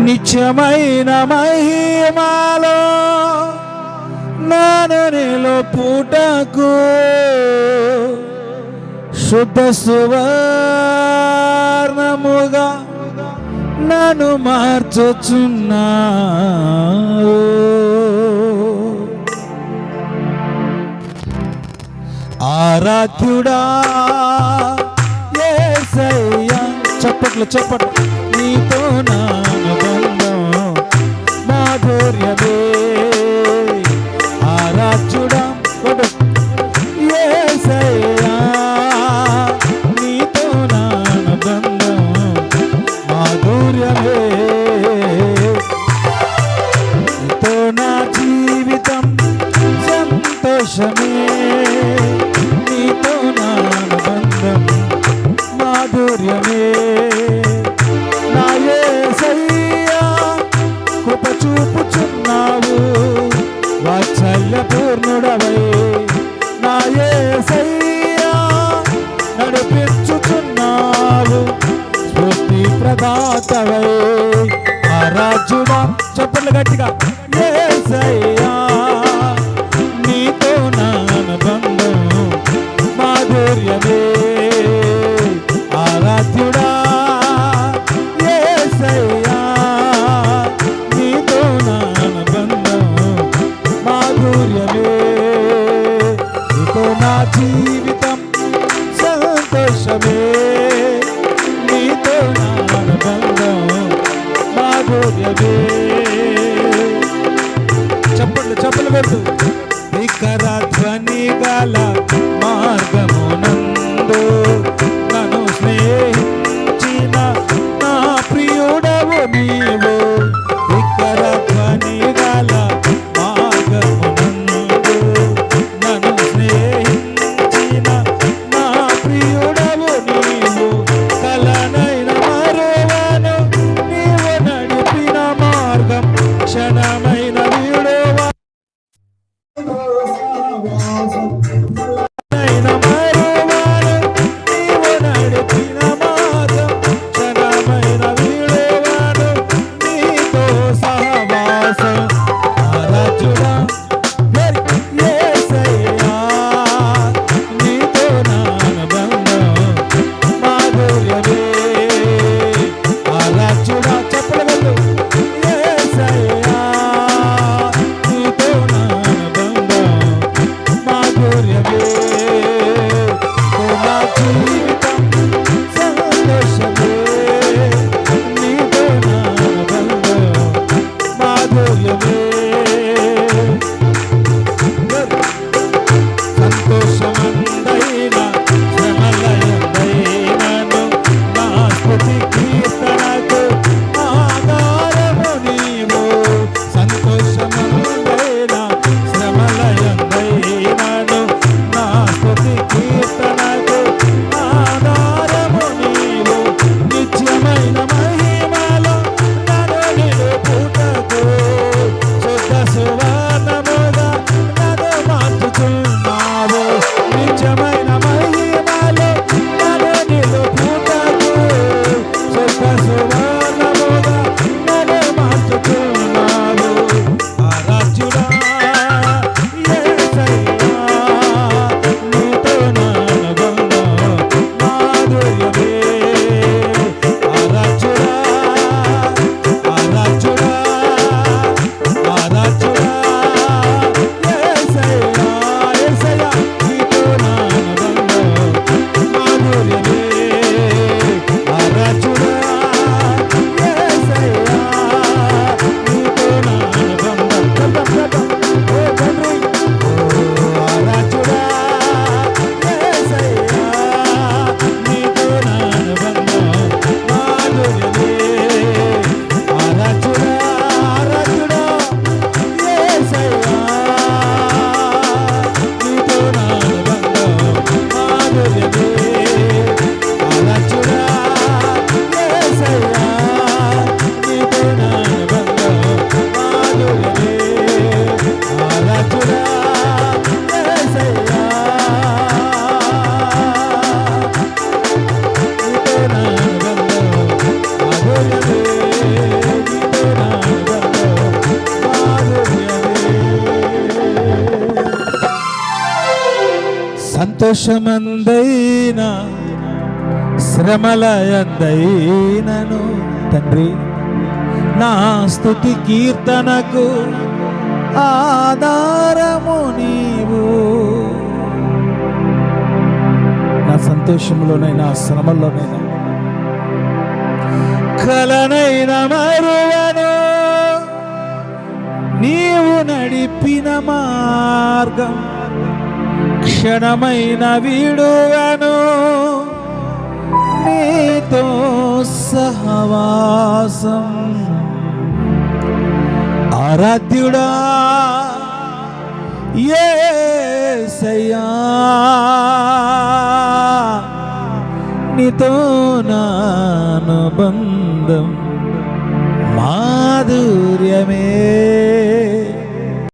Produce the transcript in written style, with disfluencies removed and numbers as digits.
నిత్యమైన మహిమలో నన్ను నిలుపుటకు శుద్ధ సువర్ణముగా నన్ను మార్చుచున్నావు. ఆరాధ్యుడా యేసయ్యా, చప్పట్లు చప్పట్లు, నీతో నా అనుబంధం మాధుర్యమే. ఆరాధ్యుడా యేసయ్యా, నీతో నా అనుబంధం మాధుర్యమే. నీతో నా జీవితం సంతోషమే. నీతో నా అనుబంధం మాధుర్యమే. నా యేసయ్యా కృప చూపుచున్నావు, వాత్సల్య పూర్ణుడవై. నా యేసయ్యా నడిపించుచున్నావు, స్ఫూర్తి ప్రదాతవై. ఆరాధ్యుడా, చప్పట్లు గట్టిగా, యేసయ్యా నీతో నా అనుబంధం మాధుర్యమే. ఆరాధ్యుడా యేసయ్యా, నీతో నా అనుబంధం మాధుర్యమే. నీతో నా జీవితం సంతోషమే. నీతో నా అనుబంధం మాధుర్యమే. చప్పట్లు చప్పలు పెట్టు. వికర ధ్వని గల మార్గమునందు నన్ను స్నేహించిన నా ప్రియుడవు నీవు. వికర ధ్వని గల మార్గమునందు నన్ను స్నేహించిన నా ప్రియుడవు నీవు. కలనైన మరువను నీవు నడిపిన మార్గం క్షణమైన వీడువా. సంతోషమందైనా శ్రమలయందైనను తండ్రి నా స్తుతి కీర్తనకు ఆధారము నీవు. నా సంతోషంలోనైనా శ్రమల్లోనైనా కలనైన మరువను నీవు నడిపిన మార్గం, క్షణమైన వీడువను నీతో సహవాసం. ఆరాధ్యుడా యేసయ్యా, నీతో నా అనుబంధం మాధుర్యమే.